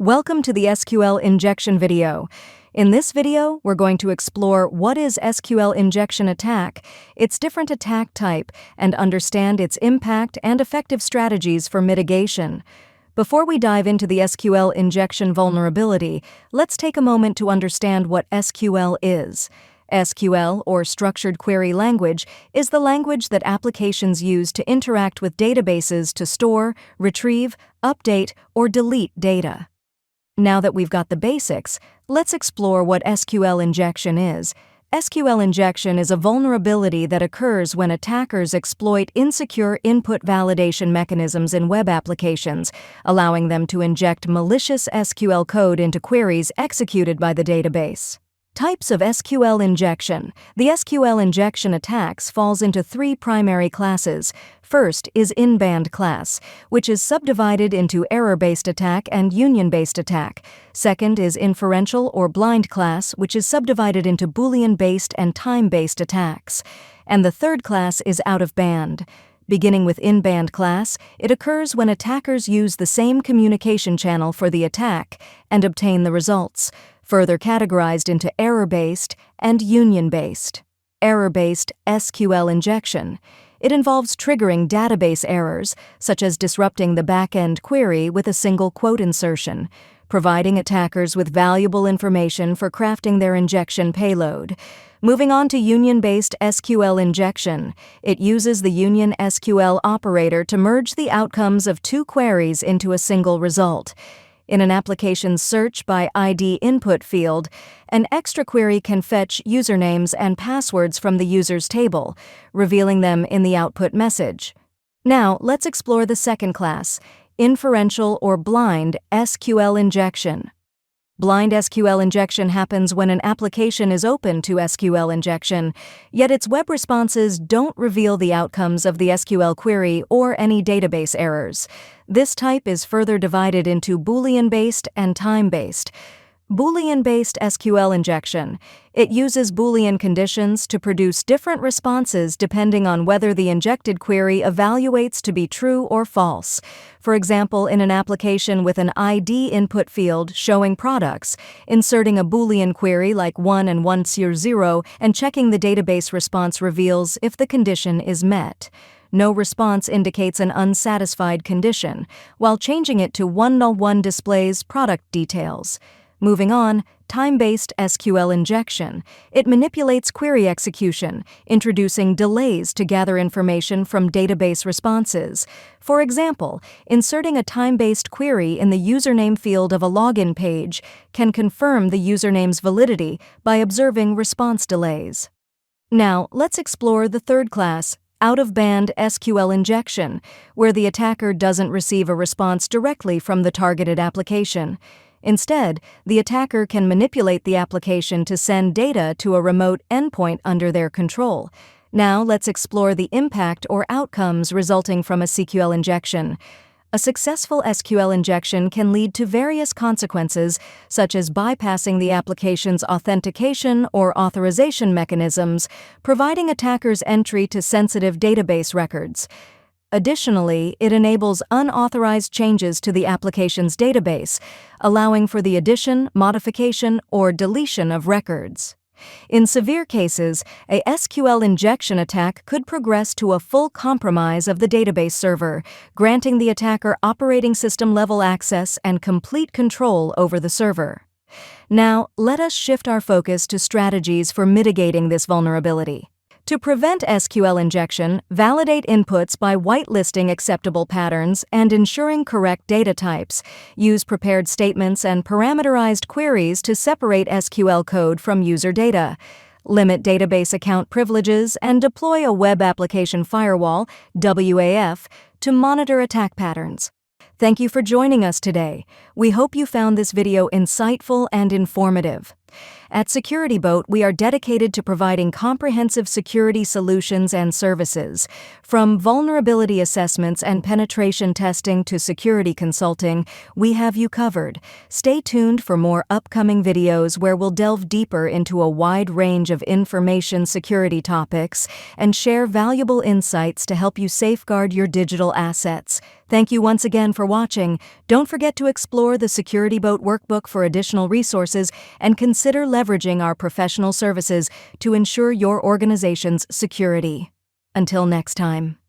Welcome to the SQL injection video. In this video, we're going to explore what is SQL injection attack, its different attack type, and understand its impact and effective strategies for mitigation. Before we dive into the SQL injection vulnerability, let's take a moment to understand what SQL is. SQL, or Structured Query Language, is the language that applications use to interact with databases to store, retrieve, update, or delete data. Now that we've got the basics, let's explore what SQL injection is. SQL injection is a vulnerability that occurs when attackers exploit insecure input validation mechanisms in web applications, allowing them to inject malicious SQL code into queries executed by the database. Types of SQL injection. The SQL injection attacks falls into three primary classes. First is in-band class, which is subdivided into error-based attack and union-based attack. Second is inferential or blind class, which is subdivided into Boolean-based and time-based attacks. And the third class is out-of-band. Beginning with in-band class, it occurs when attackers use the same communication channel for the attack and obtain the results, further categorized into error-based and union-based. Error-based SQL injection. It involves triggering database errors, such as disrupting the back-end query with a single quote insertion, providing attackers with valuable information for crafting their injection payload. Moving on to union-based SQL injection, it uses the union SQL operator to merge the outcomes of two queries into a single result. In an application's search by ID input field, an extra query can fetch usernames and passwords from the user's table, revealing them in the output message. Now, let's explore the second class, inferential or blind SQL injection. Blind SQL injection happens when an application is open to SQL injection, yet its web responses don't reveal the outcomes of the SQL query or any database errors. This type is further divided into Boolean-based and time-based. Boolean-based SQL injection. It uses Boolean conditions to produce different responses depending on whether the injected query evaluates to be true or false. For example, in an application with an ID input field showing products, inserting a Boolean query like 1 and 100 and checking the database response reveals if the condition is met. No response indicates an unsatisfied condition, while changing it to 101 displays product details. Moving on, time-based SQL injection. It manipulates query execution, introducing delays to gather information from database responses. For example, inserting a time-based query in the username field of a login page can confirm the username's validity by observing response delays. Now, let's explore the third class, out-of-band SQL injection, where the attacker doesn't receive a response directly from the targeted application. Instead, the attacker can manipulate the application to send data to a remote endpoint under their control. Now, let's explore the impact or outcomes resulting from a SQL injection. A successful SQL injection can lead to various consequences, such as bypassing the application's authentication or authorization mechanisms, providing attackers entry to sensitive database records. Additionally, it enables unauthorized changes to the application's database, allowing for the addition, modification, or deletion of records. In severe cases, a SQL injection attack could progress to a full compromise of the database server, granting the attacker operating system-level access and complete control over the server. Now, let us shift our focus to strategies for mitigating this vulnerability. To prevent SQL injection, validate inputs by whitelisting acceptable patterns and ensuring correct data types. Use prepared statements and parameterized queries to separate SQL code from user data. Limit database account privileges and deploy a web application firewall, WAF, to monitor attack patterns. Thank you for joining us today. We hope you found this video insightful and informative. At SecurityBoat, we are dedicated to providing comprehensive security solutions and services. From vulnerability assessments and penetration testing to security consulting, we have you covered. Stay tuned for more upcoming videos where we'll delve deeper into a wide range of information security topics and share valuable insights to help you safeguard your digital assets. Thank you once again for watching. Don't forget to explore the SecurityBoat workbook for additional resources and consider leveraging our professional services to ensure your organization's security. Until next time.